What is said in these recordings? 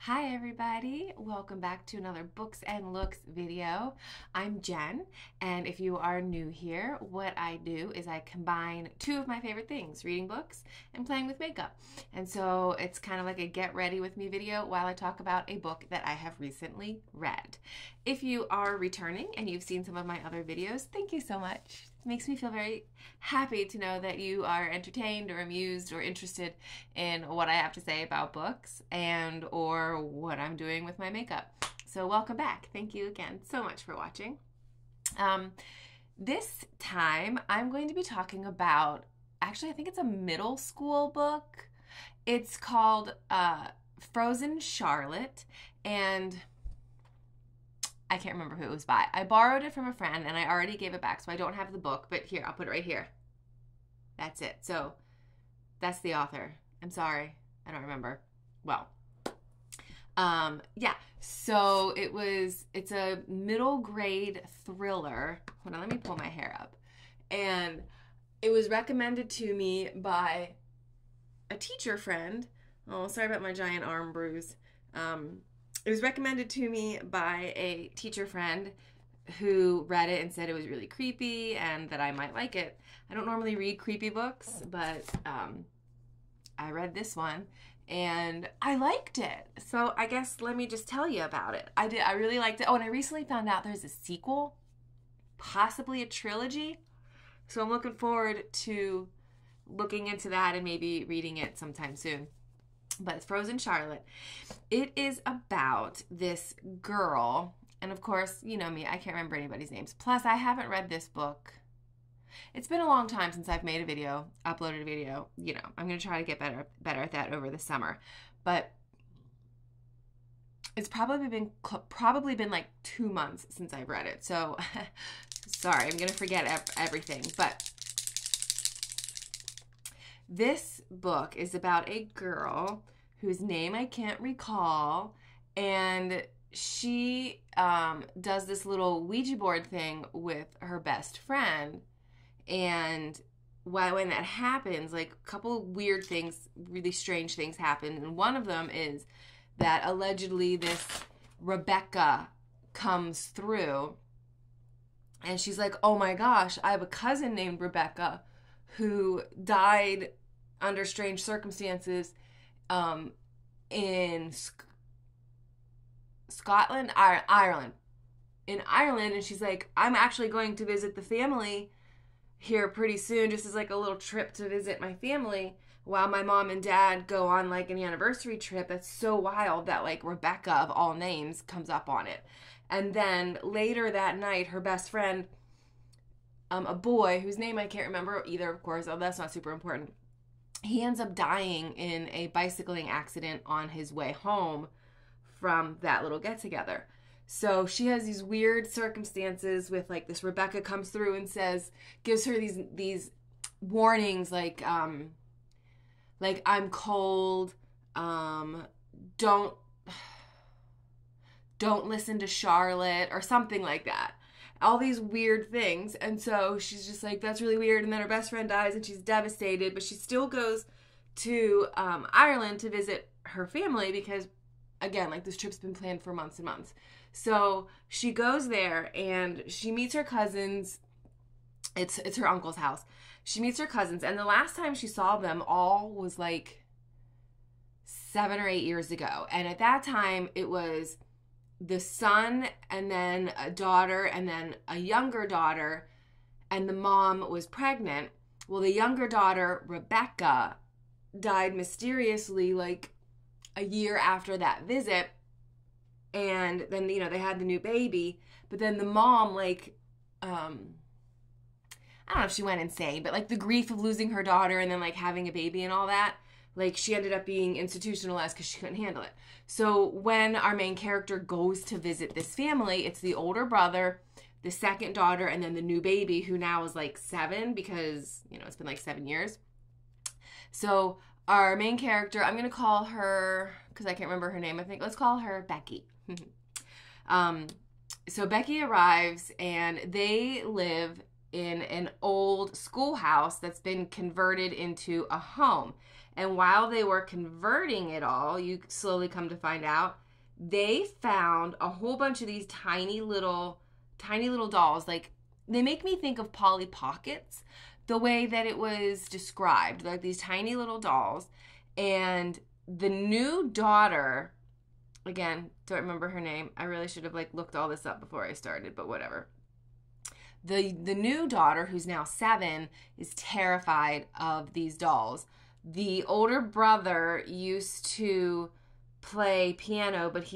Hi everybody, welcome back to another Books and Looks video. I'm Jen, and if you are new here, what I do is I combine two of my favorite things, reading books and playing with makeup. And so it's kind of like a get ready with me video while I talk about a book that I have recently read. If you are returning and you've seen some of my other videos, thank you so much. It makes me feel very happy to know that you are entertained or amused or interested in what I have to say about books and or what I'm doing with my makeup. So welcome back. Thank you again so much for watching. This time I'm going to be talking about, actually I think it's a middle school book. It's called Frozen Charlotte, and I can't remember who it was by. I borrowed it from a friend and I already gave it back, so I don't have the book, but here, I'll put it right here. That's it. So that's the author. I'm sorry, I don't remember. Well, yeah, so it's a middle grade thriller. Hold on, let me pull my hair up. And it was recommended to me by a teacher friend. Oh, sorry about my giant arm bruise. It was recommended to me by a teacher friend who read it and said it was really creepy and that I might like it. I don't normally read creepy books, but I read this one and I liked it. So I guess let me just tell you about it. I really liked it. Oh, and I recently found out there's a sequel, possibly a trilogy. So I'm looking forward to looking into that and maybe reading it sometime soon. But it's Frozen Charlotte. It is about this girl, and of course, you know me, I can't remember anybody's names. Plus, I haven't read this book. It's been a long time since I've made a video, uploaded a video. You know, I'm going to try to get better at that over the summer. But it's probably been like 2 months since I've read it. So, sorry, I'm going to forget everything. But this book is about a girl whose name I can't recall, and she does this little Ouija board thing with her best friend. And when that happens, like a couple of weird things, really strange things happen. And one of them is that allegedly this Rebecca comes through, and she's like, oh my gosh, I have a cousin named Rebecca who died under strange circumstances in Scotland, Ireland. In Ireland, and she's like, I'm actually going to visit the family here pretty soon, just as like a little trip to visit my family while my mom and dad go on like an anniversary trip. That's so wild that like Rebecca of all names comes up on it. And then later that night, her best friend, a boy whose name I can't remember either, of course, oh, that's not super important. He ends up dying in a bicycling accident on his way home from that little get-together. So she has these weird circumstances with like this Rebecca comes through and gives her these warnings like I'm cold, don't listen to Charlotte or something like that. All these weird things. And so she's just like, that's really weird. And then her best friend dies and she's devastated, but she still goes to Ireland to visit her family because, again, like this trip's been planned for months and months. So she goes there and she meets her cousins. It's her uncle's house. She meets her cousins, and the last time she saw them all was like 7 or 8 years ago. And at that time, it was the son and then a daughter and then a younger daughter, and the mom was pregnant. Well, the younger daughter, Rebecca, died mysteriously like a year after that visit, and then, you know, they had the new baby, but then the mom, like, I don't know if she went insane, but like the grief of losing her daughter and then like having a baby and all that, like she ended up being institutionalized because she couldn't handle it. So when our main character goes to visit this family, it's the older brother, the second daughter, and then the new baby who now is like 7 because, you know, it's been like 7 years. So our main character, I'm going to call her, because I can't remember her name, I think, let's call her Becky. So Becky arrives and they live in an old schoolhouse that's been converted into a home. And while they were converting it all, you slowly come to find out, they found a whole bunch of these tiny little dolls. Like, they make me think of Polly Pockets, the way that it was described, like these tiny little dolls. And the new daughter, again, don't remember her name. I really should have like looked all this up before I started, but whatever. The new daughter, who's now 7, is terrified of these dolls. The older brother used to play piano, but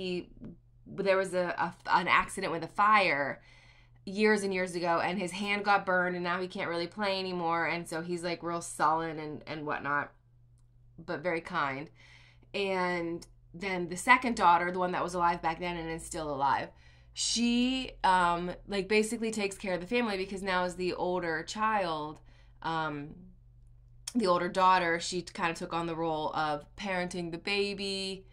there was an accident with a fire years and years ago, and his hand got burned, and now he can't really play anymore, and so he's like real sullen and whatnot, but very kind. And then the second daughter, the one that was alive back then and is still alive, she like basically takes care of the family, because now as the older child, the older daughter, she kind of took on the role of parenting the baby.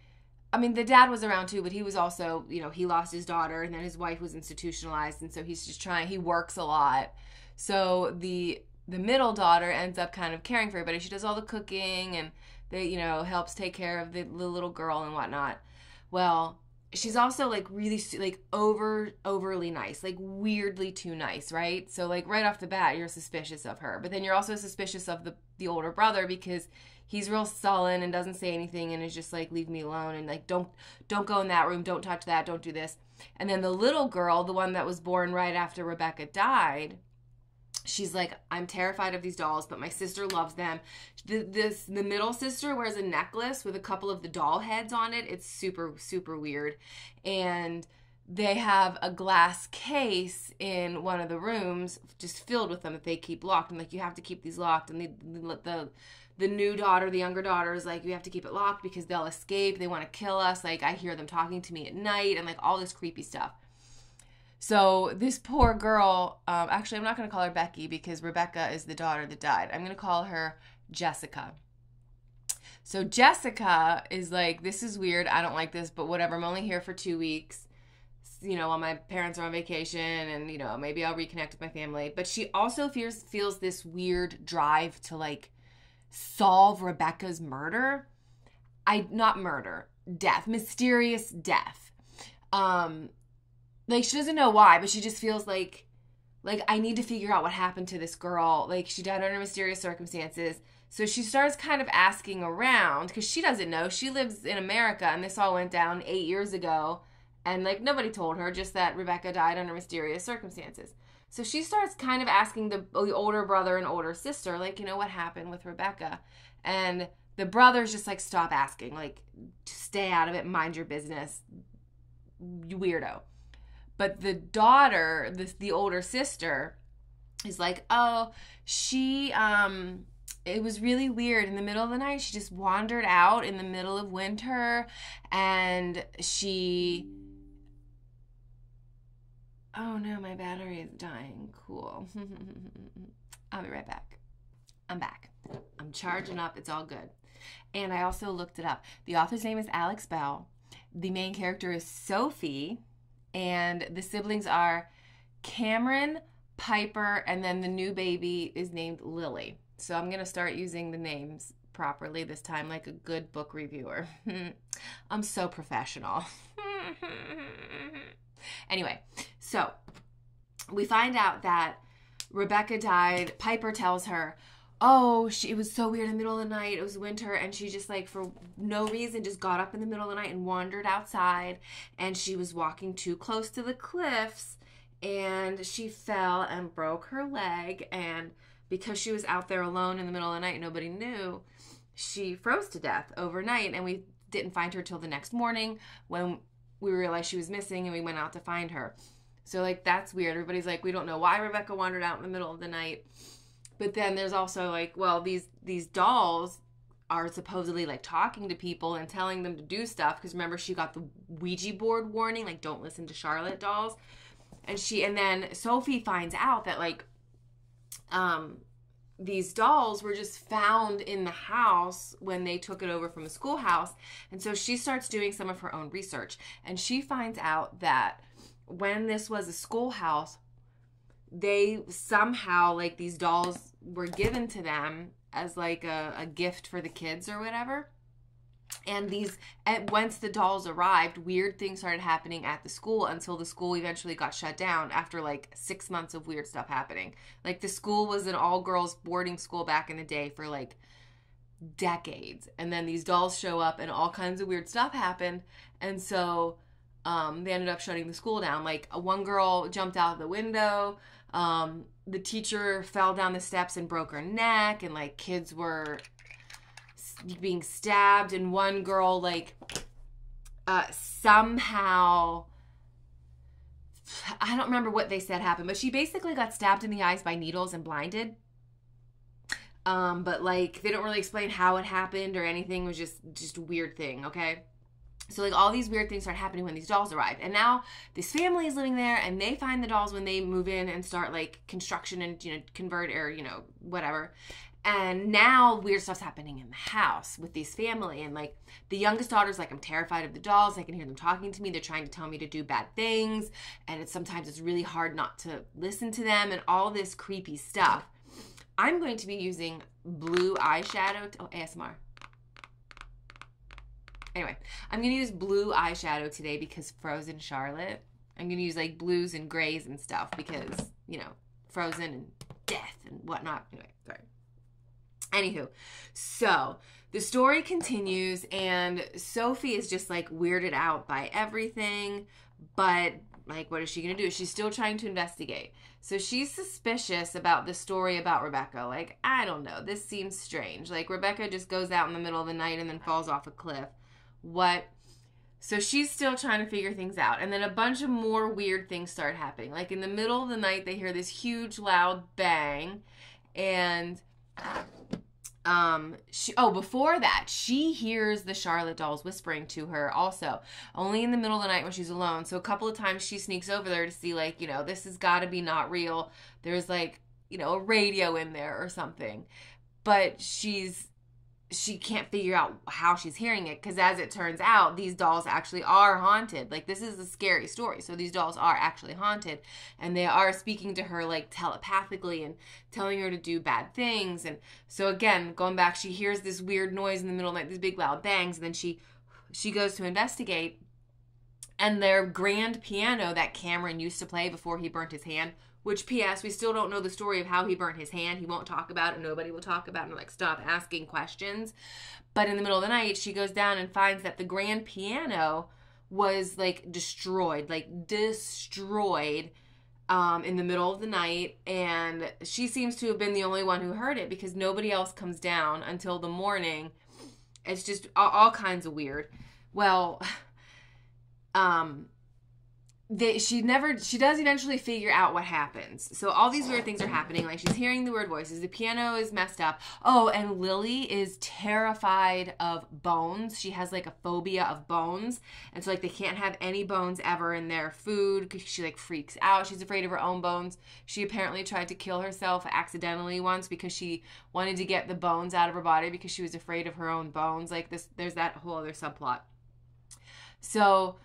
I mean, the dad was around too, but he was also, you know, he lost his daughter, and then his wife was institutionalized, and so he's just he works a lot. So the middle daughter ends up kind of caring for everybody. She does all the cooking, and they, you know, helps take care of the little girl and whatnot. Well, she's also like really like overly nice, like weirdly too nice, right? So like right off the bat, you're suspicious of her, but then you're also suspicious of the older brother, because he's real sullen and doesn't say anything and is just like, leave me alone, and like, don't go in that room, don't touch that, don't do this. And then the little girl, the one that was born right after Rebecca died, she's like, I'm terrified of these dolls, but my sister loves them. The middle sister wears a necklace with a couple of the doll heads on it. It's super, super weird. And they have a glass case in one of the rooms just filled with them that they keep locked. And like, you have to keep these locked. And the new daughter, the younger daughter, is like, you have to keep it locked because they'll escape. They want to kill us. Like, I hear them talking to me at night, and like all this creepy stuff. So this poor girl, actually, I'm not going to call her Becky because Rebecca is the daughter that died. I'm going to call her Jessica. So Jessica is like, this is weird. I don't like this, but whatever. I'm only here for 2 weeks, you know, while my parents are on vacation, and, you know, maybe I'll reconnect with my family. But she also feels this weird drive to like solve Rebecca's murder. Death, mysterious death. Like, she doesn't know why, but she just feels like I need to figure out what happened to this girl. Like, she died under mysterious circumstances. So she starts kind of asking around, because she doesn't know. She lives in America, and this all went down 8 years ago, and like nobody told her, just that Rebecca died under mysterious circumstances. So she starts kind of asking the older brother and older sister, like, you know, what happened with Rebecca? And the brother's just like, stop asking, like, stay out of it, mind your business, you weirdo. But the daughter, the older sister, is like, oh, she, it was really weird. In the middle of the night, she just wandered out in the middle of winter, and she... Oh no, my battery is dying. Cool. I'll be right back. I'm back. I'm charging up. It's all good. And I also looked it up. The author's name is Alex Bell. The main character is Sophie, and the siblings are Cameron, Piper, and then the new baby is named Lily. So I'm going to start using the names properly this time, like a good book reviewer. I'm so professional. Anyway, so we find out that Rebecca died. Piper tells her, oh, it was so weird in the middle of the night. It was winter, and she just, like, for no reason, just got up in the middle of the night and wandered outside, and she was walking too close to the cliffs, and she fell and broke her leg, and because she was out there alone in the middle of the night, nobody knew, she froze to death overnight, and we didn't find her till the next morning when we realized she was missing, and we went out to find her. So, like, that's weird. Everybody's like, we don't know why Rebecca wandered out in the middle of the night. But then there's also, like, well, these dolls are supposedly, like, talking to people and telling them to do stuff. Because remember, she got the Ouija board warning, like, don't listen to Charlotte dolls. And then Sophie finds out that, like, these dolls were just found in the house when they took it over from a schoolhouse. And so she starts doing some of her own research. And she finds out that when this was a schoolhouse, they somehow, like, these dolls were given to them as like a gift for the kids or whatever. And once the dolls arrived, weird things started happening at the school until the school eventually got shut down after like 6 months of weird stuff happening. Like the school was an all-girls boarding school back in the day for like decades. And then these dolls show up and all kinds of weird stuff happened. And so they ended up shutting the school down. Like one girl jumped out the window. The teacher fell down the steps and broke her neck. And like kids were being stabbed, and one girl like somehow, I don't remember what they said happened, but she basically got stabbed in the eyes by needles and blinded. But like they don't really explain how it happened or anything. It was just a weird thing, okay? So like all these weird things start happening when these dolls arrived. And now this family is living there, and they find the dolls when they move in and start like construction and, you know, convert or, you know, whatever. And now weird stuff's happening in the house with this family. And like the youngest daughter's like, I'm terrified of the dolls. I can hear them talking to me. They're trying to tell me to do bad things. And sometimes it's really hard not to listen to them and all this creepy stuff. I'm going to be using blue eyeshadow. Oh, ASMR. Anyway, I'm going to use blue eyeshadow today because Frozen Charlotte. I'm going to use like blues and grays and stuff because, you know, Frozen and death and whatnot. Anyway, sorry. Anywho, so the story continues, and Sophie is just like weirded out by everything, but like, what is she going to do? She's still trying to investigate. So she's suspicious about the story about Rebecca. Like, I don't know. This seems strange. Like, Rebecca just goes out in the middle of the night and then falls off a cliff. What? So she's still trying to figure things out. And then a bunch of more weird things start happening. Like, in the middle of the night, they hear this huge, loud bang. And before that, she hears the Charlotte dolls whispering to her also, only in the middle of the night when she's alone. So a couple of times she sneaks over there to see, like, you know, this has got to be not real. There's like, you know, a radio in there or something. But she can't figure out how she's hearing it, because as it turns out, these dolls actually are haunted. Like, this is a scary story. So these dolls are actually haunted, and they are speaking to her like telepathically and telling her to do bad things. And so again, going back, she hears this weird noise in the middle of the night, these big loud bangs, and then she goes to investigate, and their grand piano that Cameron used to play before he burnt his hand, which, P.S., we still don't know the story of how he burnt his hand. He won't talk about it. Nobody will talk about it. And like, stop asking questions. But in the middle of the night, she goes down and finds that the grand piano was like destroyed in the middle of the night. And she seems to have been the only one who heard it, because nobody else comes down until the morning. It's just all kinds of weird. Well, she does eventually figure out what happens. So all these weird things are happening. Like, she's hearing the weird voices. The piano is messed up. Oh, and Lily is terrified of bones. She has like a phobia of bones. And so like they can't have any bones ever in their food, because she like freaks out. She's afraid of her own bones. She apparently tried to kill herself accidentally once because she wanted to get the bones out of her body because she was afraid of her own bones. Like this, there's that whole other subplot. So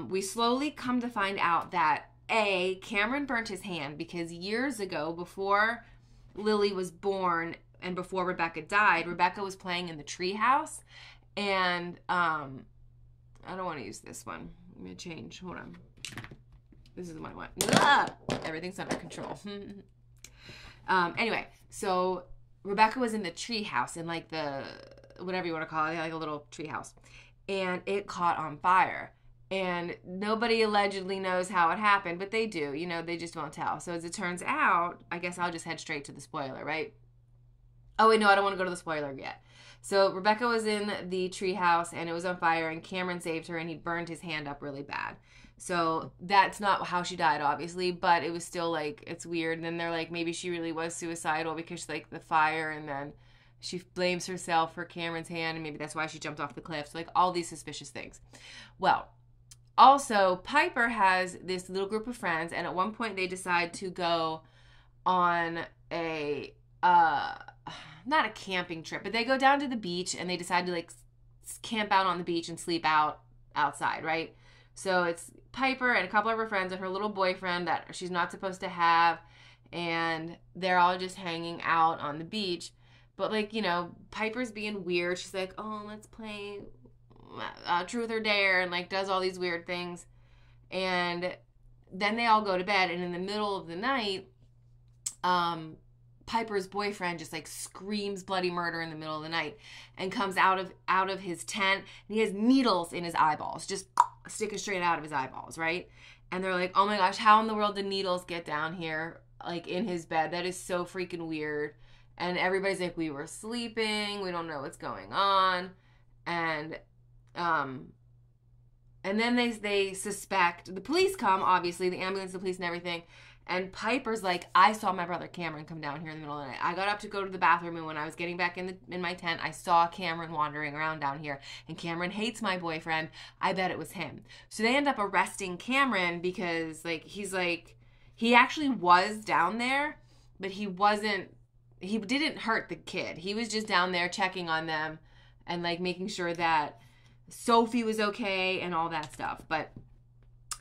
we slowly come to find out that Cameron burnt his hand because years ago, before Lily was born and before Rebecca died, Rebecca was playing in the treehouse. And I don't want to use this one. Let me change. Hold on. This is the one I want. Ah! Everything's under control. Anyway, so Rebecca was in the treehouse, in like the, whatever you want to call it, like a little treehouse, and it caught on fire. And nobody allegedly knows how it happened, but they do. You know, they just won't tell. So as it turns out, I guess I'll just head straight to the spoiler, right? Oh, wait, no, I don't want to go to the spoiler yet. So Rebecca was in the treehouse, and it was on fire, and Cameron saved her, and he burned his hand up really bad. So that's not how she died, obviously, but it was still, like, it's weird. And then they're like, maybe she really was suicidal because, like, the fire, and then she blames herself for Cameron's hand, and maybe that's why she jumped off the cliff. So, like, all these suspicious things. Well, also, Piper has this little group of friends, and at one point they decide to go on a, not a camping trip, but they go down to the beach, and they decide to, like, camp out on the beach and sleep outside, right? So it's Piper and a couple of her friends and her little boyfriend that she's not supposed to have, and they're all just hanging out on the beach. But, like, you know, Piper's being weird. She's like, oh, let's play Truth or Dare, and, like, does all these weird things. And then they all go to bed, and in the middle of the night, Piper's boyfriend just, like, screams bloody murder in the middle of the night and comes out of his tent, and he has needles in his eyeballs, just sticking straight out of his eyeballs, right? And they're like, oh my gosh, how in the world did needles get down here, like, in his bed? That is so freaking weird. And everybody's like, we were sleeping, we don't know what's going on. And then they suspect, the police come, obviously, the ambulance, the police, and everything. And Piper's like, I saw my brother Cameron come down here in the middle of the night. I got up to go to the bathroom, and when I was getting back in my tent, I saw Cameron wandering around down here. And Cameron hates my boyfriend. I bet it was him. So they end up arresting Cameron because, like, he's like, he actually was down there, but he didn't hurt the kid. He was just down there checking on them and, like, making sure that Sophie was okay and all that stuff. But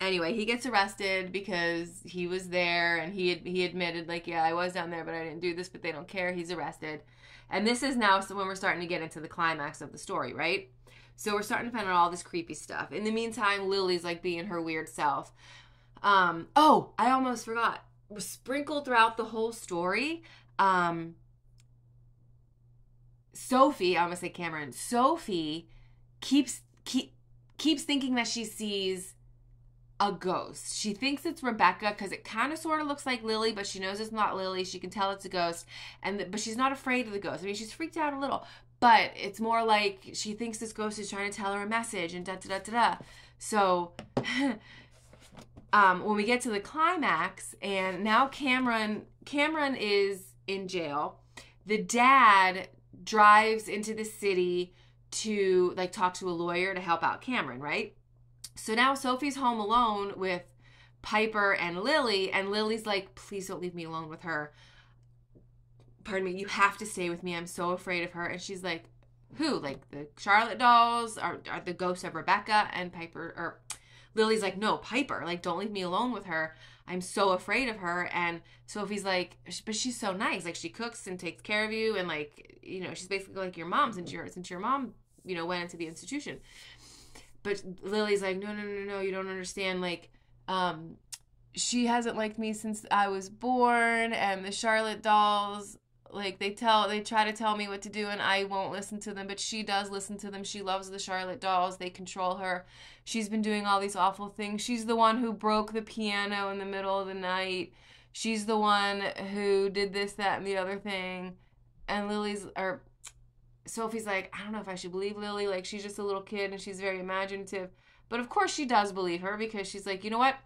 anyway, he gets arrested because he was there, and he admitted, like, yeah, I was down there, but I didn't do this, but they don't care. He's arrested. And this is now when we're starting to get into the climax of the story, right? So we're starting to find out all this creepy stuff. In the meantime, Lily's, like, being her weird self. Oh, I almost forgot. Sprinkled throughout the whole story, Sophie, I'm going to say Cameron, Sophie keeps thinking that she sees a ghost. She thinks it's Rebecca because it kind of sort of looks like Lily, but she knows it's not Lily. She can tell it's a ghost, but she's not afraid of the ghost. I mean, she's freaked out a little, but it's more like she thinks this ghost is trying to tell her a message and da-da-da-da-da. So when we get to the climax, and now Cameron is in jail. The dad drives into the city to, like, talk to a lawyer to help out Cameron, right? So now Sophie's home alone with Piper and Lily, and Lily's like, please don't leave me alone with her. Pardon me, you have to stay with me. I'm so afraid of her. And she's like, who? Like, the Charlotte dolls are the ghosts of Rebecca? And Lily's like, no, Piper. Like, don't leave me alone with her. I'm so afraid of her. And Sophie's like, but she's so nice. Like, she cooks and takes care of you. And, like, you know, she's basically like your mom since your mom, you know, went into the institution. But Lily's like, no, you don't understand. Like, she hasn't liked me since I was born. And the Charlotte dolls, like, they try to tell me what to do, and I won't listen to them. But she does listen to them. She loves the Charlotte dolls. They control her. She's been doing all these awful things. She's the one who broke the piano in the middle of the night. She's the one who did this, that, and the other thing. And Sophie's like, I don't know if I should believe Lily. Like, she's just a little kid, and she's very imaginative. But of course she does believe her, because she's like, you know what?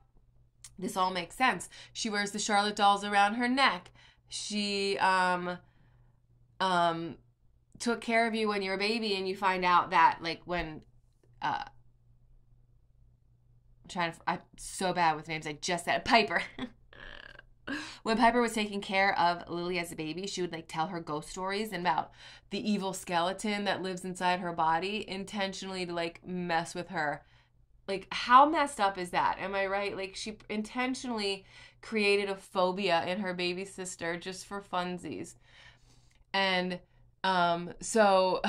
This all makes sense. She wears the Charlotte dolls around her neck. She took care of you when you were a baby, and you find out that, like, when I'm so bad with names. I just said Piper. When Piper was taking care of Lily as a baby, she would, like, tell her ghost stories about the evil skeleton that lives inside her body, intentionally to, like, mess with her. Like, how messed up is that? Am I right? Like, she intentionally created a phobia in her baby sister just for funsies. And so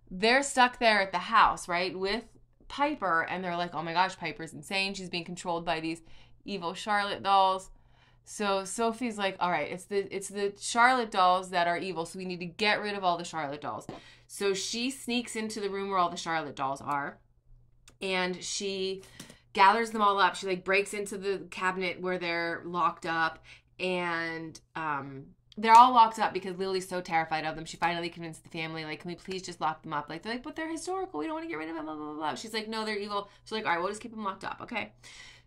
they're stuck there at the house, right, with Piper, and they're like, oh my gosh, Piper's insane. She's being controlled by these evil Charlotte dolls. So Sophie's like, all right, it's the Charlotte dolls that are evil, so we need to get rid of all the Charlotte dolls. So she sneaks into the room where all the Charlotte dolls are, and she gathers them all up. She, like, breaks into the cabinet where they're locked up, and they're all locked up because Lily's so terrified of them. She finally convinced the family, like, can we please just lock them up? Like, they're like, but they're historical. We don't want to get rid of them, blah, blah, blah, blah. She's like, no, they're evil. She's like, all right, we'll just keep them locked up, okay?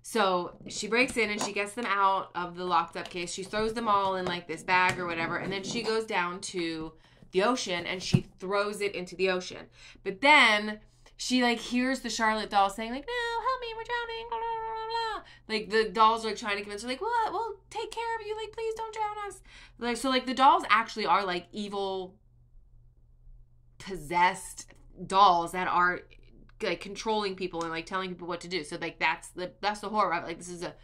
So she breaks in and she gets them out of the locked up case. She throws them all in, like, this bag or whatever, and then she goes down to the ocean and she throws it into the ocean. But then she, like, hears the Charlotte dolls saying, like, no, help me, we're drowning, blah, blah, blah, blah. Like, the dolls are, like, trying to convince her, like, what? We'll take care of you. Like, please don't drown us. Like, so, like, the dolls actually are, like, evil, possessed dolls that are, like, controlling people and, like, telling people what to do. So, like, that's the horror of it. Like, this is a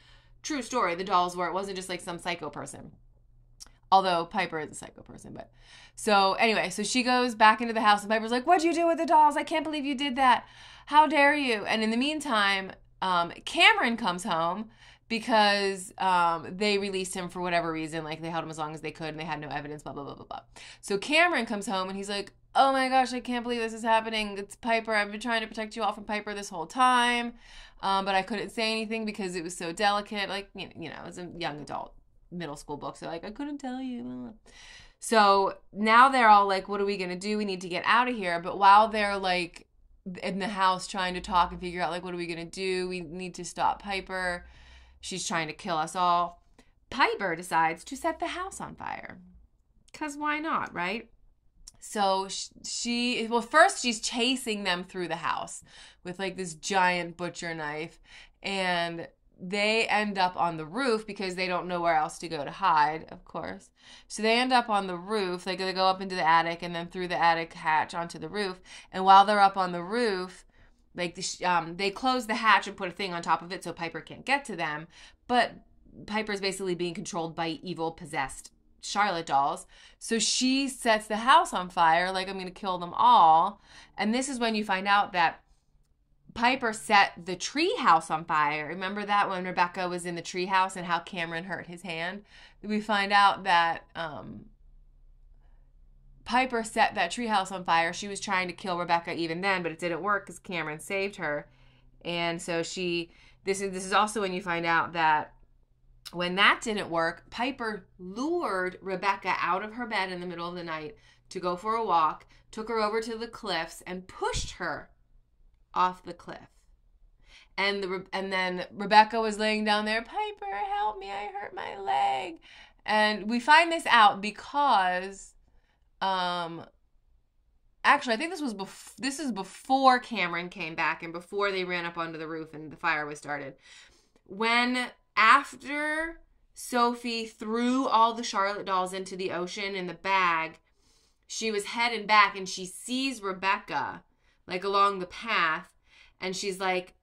true story. The dolls were, it wasn't just, like, some psycho person. Although Piper is a psycho person, but so anyway, so she goes back into the house and Piper's like, "What'd you do with the dolls? I can't believe you did that. How dare you?" And in the meantime, Cameron comes home because they released him for whatever reason. Like, they held him as long as they could and they had no evidence, blah, blah, blah, blah, blah. So Cameron comes home and he's like, "Oh my gosh, I can't believe this is happening. It's Piper. I've been trying to protect you all from Piper this whole time. But I couldn't say anything because it was so delicate." Like, you know, it's a young adult middle school book. So like, "I couldn't tell you." So now they're all like, "What are we going to do? We need to get out of here." But while they're like in the house trying to talk and figure out like, what are we going to do? We need to stop Piper. She's trying to kill us all. Piper decides to set the house on fire. 'Cause why not, right? So first she's chasing them through the house with like this giant butcher knife, and they end up on the roof because they don't know where else to go to hide, of course. So they end up on the roof. They go up into the attic and then through the attic hatch onto the roof. And while they're up on the roof, like they close the hatch and put a thing on top of it so Piper can't get to them. But Piper's basically being controlled by evil, possessed Charlotte dolls. So she sets the house on fire, like, "I'm going to kill them all." And this is when you find out that Piper set the tree house on fire. Remember that when Rebecca was in the tree house and how Cameron hurt his hand? We find out that Piper set that tree house on fire. She was trying to kill Rebecca even then, but it didn't work because Cameron saved her. And so this is also when you find out that when that didn't work, Piper lured Rebecca out of her bed in the middle of the night to go for a walk, took her over to the cliffs, and pushed her off the cliff. And then Rebecca was laying down there, "Piper, help me, I hurt my leg." And we find this out because, actually, I think this is before Cameron came back and before they ran up onto the roof and the fire was started. After Sophie threw all the Charlotte dolls into the ocean in the bag, she was heading back and she sees Rebecca like along the path, and she's like,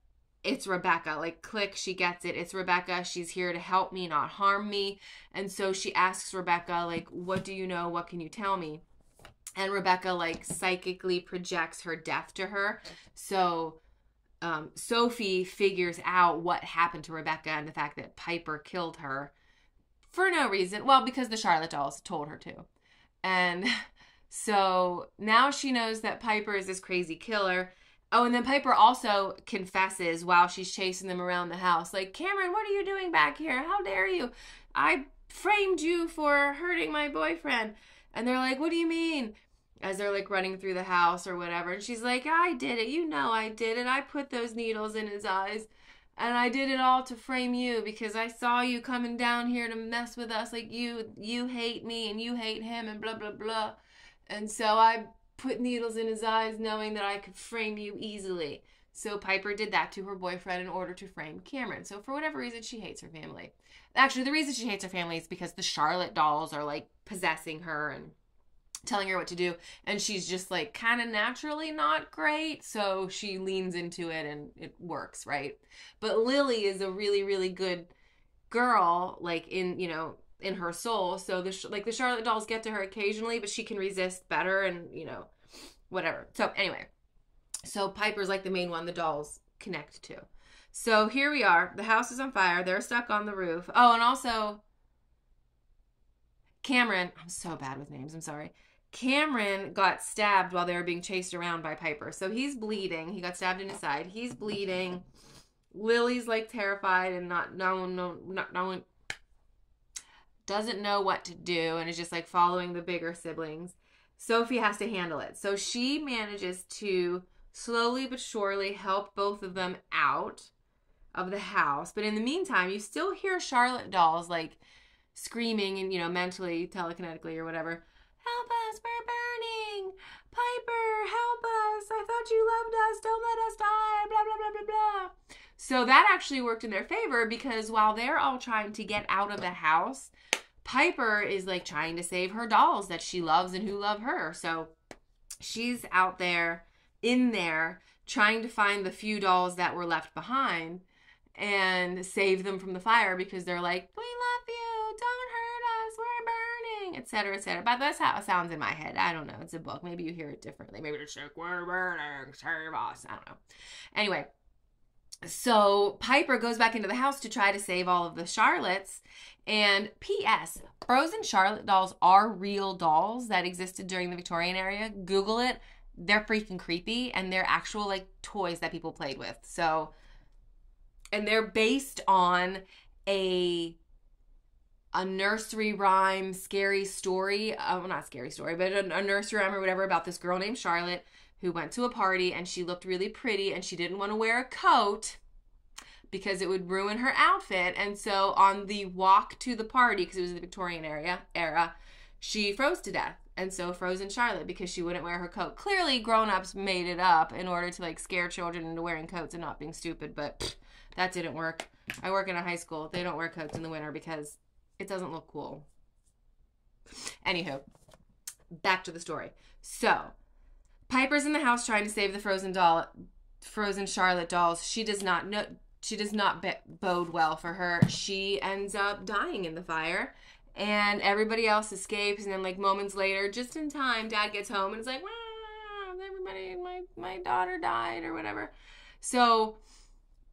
"It's Rebecca." Like, click, she gets it. It's Rebecca. She's here to help me, not harm me. And so she asks Rebecca, like, "What do you know? What can you tell me?" And Rebecca like psychically projects her death to her. So Sophie figures out what happened to Rebecca and the fact that Piper killed her for no reason. Well, because the Charlotte dolls told her to. And so now she knows that Piper is this crazy killer. Oh, and then Piper also confesses while she's chasing them around the house. Like, "Cameron, what are you doing back here? How dare you? I framed you for hurting my boyfriend." And they're like, "What do you mean?" As they're like running through the house or whatever. And she's like, "I did it. You know I did it. I put those needles in his eyes. And I did it all to frame you because I saw you coming down here to mess with us. Like, you hate me and you hate him and blah, blah, blah. And so I put needles in his eyes knowing that I could frame you easily." So Piper did that to her boyfriend in order to frame Cameron. So for whatever reason, she hates her family. Actually, the reason she hates her family is because the Charlotte dolls are like possessing her and telling her what to do, and she's just like kind of naturally not great, so she leans into it and it works, right? But Lily is a really, really good girl, like in her soul. So the Charlotte dolls get to her occasionally, but she can resist better and whatever. So anyway, so Piper's like the main one the dolls connect to. So here we are. The house is on fire. They're stuck on the roof. Oh, and also Cameron, I'm so bad with names, I'm sorry. Cameron got stabbed while they were being chased around by Piper. So he's bleeding. He got stabbed in his side. He's bleeding. Lily's like terrified and no one doesn't know what to do and is just like following the bigger siblings. Sophie has to handle it. So she manages to slowly but surely help both of them out of the house. But in the meantime, you still hear Charlotte dolls like screaming and, mentally, telekinetically or whatever. "Help us, we're burning! Piper, help us! I thought you loved us, don't let us die, blah, blah, blah, blah, blah." So that actually worked in their favor because while they're all trying to get out of the house, Piper is like trying to save her dolls that she loves and who love her. So she's out there, in there, trying to find the few dolls that were left behind and save them from the fire because they're like, "We love you, don't hurt us, we're burning, etc., etc. But that's how it sounds in my head. I don't know. It's a book. Maybe you hear it differently. Maybe it's like, we're burning, save us. I don't know. Anyway, so Piper goes back into the house to try to save all of the Charlottes. And P.S. Frozen Charlotte dolls are real dolls that existed during the Victorian era. Google it. They're freaking creepy, and they're actual like toys that people played with. So, and they're based on a nursery rhyme, scary story. Well, not scary story, but a nursery rhyme or whatever about this girl named Charlotte who went to a party and she looked really pretty and she didn't want to wear a coat because it would ruin her outfit. And so on the walk to the party, because it was the Victorian era, she froze to death. And so Frozen Charlotte, because she wouldn't wear her coat. Clearly grown-ups made it up in order to like scare children into wearing coats and not being stupid, but that didn't work. I work in a high school. They don't wear coats in the winter because it doesn't look cool. Anywho, back to the story. So Piper's in the house trying to save the Frozen Charlotte dolls. She does not bode well for her. She ends up dying in the fire, and everybody else escapes. And then, like moments later, just in time, Dad gets home and is like, "Wow, everybody, my daughter died," or whatever. So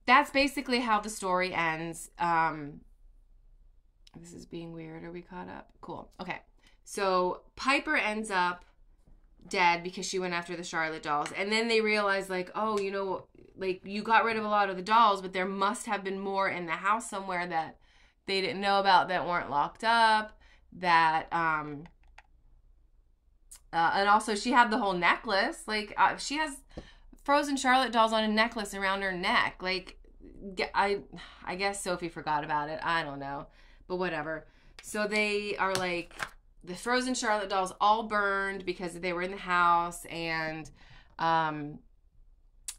that's basically how the story ends. This is being weird. Are we caught up? Cool. Okay. So Piper ends up dead because she went after the Charlotte dolls. And then they realize, like, oh, you know, like, you got rid of a lot of the dolls, but there must have been more in the house somewhere that they didn't know about, that weren't locked up, that, and also she had the whole necklace. Like, she has Frozen Charlotte dolls on a necklace around her neck. Like, I guess Sophie forgot about it. I don't know. But whatever. So they are like, the Frozen Charlotte dolls all burned because they were in the house, and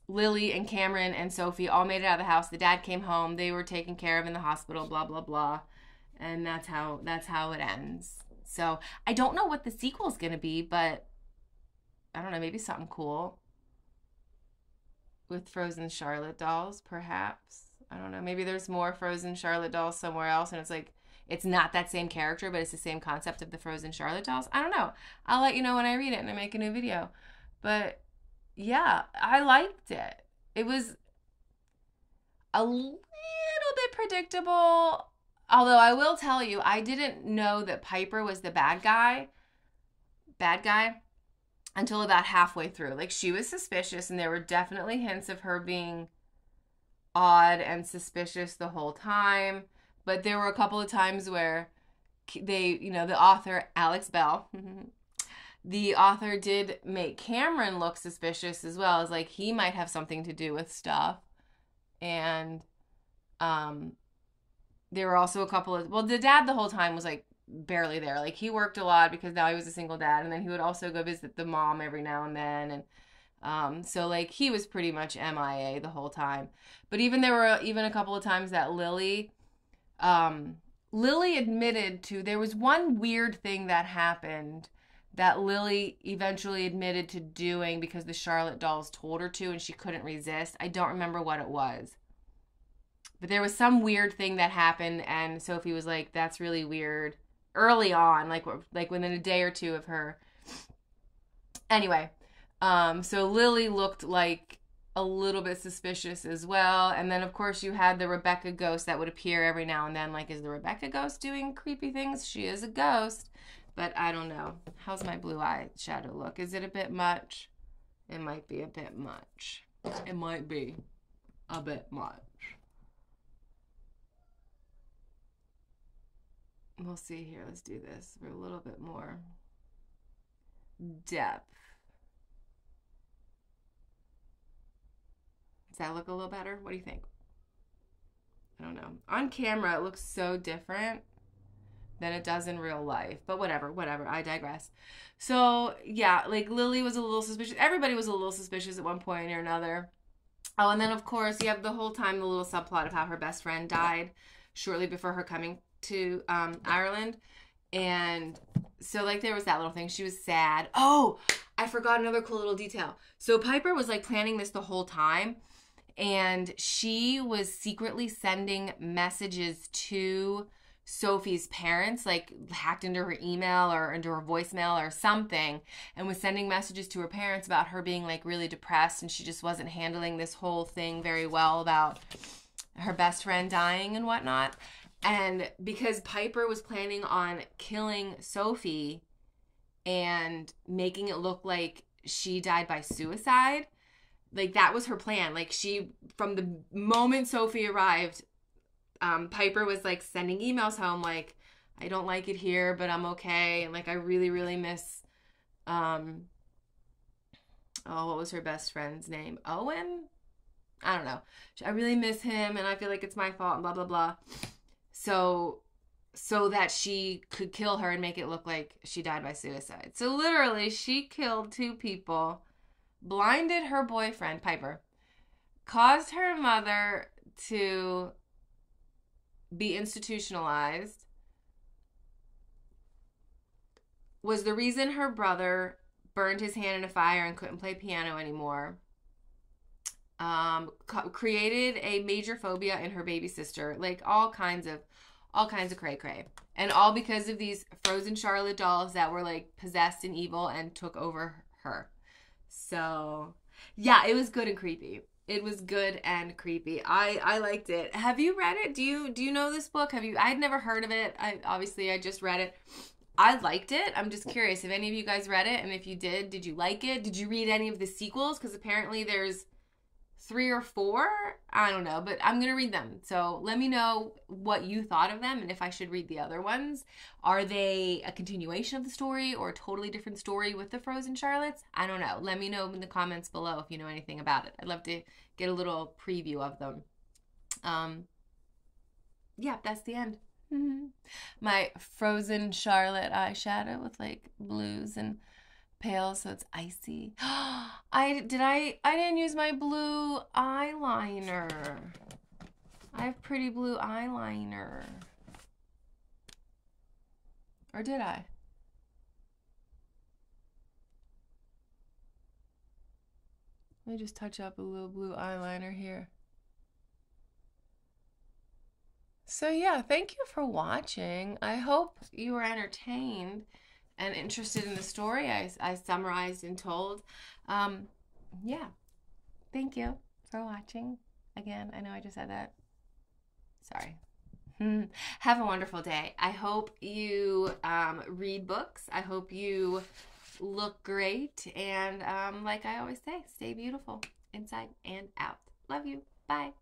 Lily and Cameron and Sophie all made it out of the house. The dad came home. They were taken care of in the hospital, blah, blah, blah. And that's how it ends. So I don't know what the sequel's going to be, but I don't know, maybe something cool with Frozen Charlotte dolls, perhaps. I don't know. Maybe there's more Frozen Charlotte dolls somewhere else, and it's like, it's not that same character, but it's the same concept of the Frozen Charlotte dolls. I don't know. I'll let you know when I read it and I make a new video. But yeah, I liked it. It was a little bit predictable. Although I will tell you, I didn't know that Piper was the bad guy until about halfway through. Like, she was suspicious, and there were definitely hints of her being odd and suspicious the whole time. But there were a couple of times where they, you know, the author, Alex Bell, the author did make Cameron look suspicious as well, as like he might have something to do with stuff. And there were also a couple of, well, the dad the whole time was like barely there. Like, he worked a lot because now he was a single dad, and then he would also go visit the mom every now and then. And so like he was pretty much MIA the whole time. But there were even a couple of times that Lily admitted to, there was one weird thing that happened that Lily eventually admitted to doing because the Charlotte dolls told her to, and she couldn't resist. I don't remember what it was. But there was some weird thing that happened, and Sophie was like, that's really weird. Early on, like within a day or two of her. Anyway, so Lily looked like a little bit suspicious as well. And then, of course, you had the Rebecca ghost that would appear every now and then. Like, is the Rebecca ghost doing creepy things? She is a ghost. But I don't know. How's my blue eye shadow look? Is it a bit much? It might be a bit much. It might be a bit much. We'll see here. Let's do this for a little bit more depth. Does that look a little better? What do you think? I don't know. On camera, it looks so different than it does in real life. But whatever. I digress. So, yeah, like, Lily was a little suspicious. Everybody was a little suspicious at one point or another. Oh, and then, of course, you have the whole time the little subplot of how her best friend died shortly before her coming to Ireland. And so, like, there was that little thing. She was sad. Oh, I forgot another cool little detail. So Piper was, like, planning this the whole time. And she was secretly sending messages to Sophie's parents like hacked into her email or into her voicemail or something and was sending messages to her parents about her being like really depressed, and she just wasn't handling this whole thing very well about her best friend dying and whatnot. And because Piper was planning on killing Sophie and making it look like she died by suicide, like that was her plan. Like she, from the moment Sophie arrived, Piper was like sending emails home like, I don't like it here, but I'm okay. And like, I really, really miss, what was her best friend's name? Owen? I don't know. I really miss him and I feel like it's my fault and blah, blah, blah. So that she could kill her and make it look like she died by suicide. So literally she killed 2 people, blinded her boyfriend, Piper, caused her mother to be institutionalized, was the reason her brother burned his hand in a fire and couldn't play piano anymore, created a major phobia in her baby sister, like all kinds of cray-cray. And all because of these frozen Charlotte dolls that were like possessed and evil and took over her. So yeah, it was good and creepy. It was good and creepy. I liked it. Have you read it? Do you know this book? I'd never heard of it. I just read it. I liked it. I'm just curious if any of you guys read it, and if you did you like it? Did you read any of the sequels? Because apparently there's 3 or 4. I don't know, but I'm going to read them. So let me know what you thought of them and if I should read the other ones. Are they a continuation of the story or a totally different story with the Frozen Charlottes? I don't know. Let me know in the comments below if you know anything about it. I'd love to get a little preview of them. Yeah, that's the end. My Frozen Charlotte eyeshadow with like blues and pale, so it's icy. I didn't use my blue eyeliner. I have pretty blue eyeliner. Or did I? Let me just touch up a little blue eyeliner here. So yeah, thank you for watching. I hope you were entertained and interested in the story I summarized and told. Yeah, thank you for watching. Again, I know I just said that. Sorry. Have a wonderful day. I hope you read books. I hope you look great. And like I always say, stay beautiful inside and out. Love you. Bye.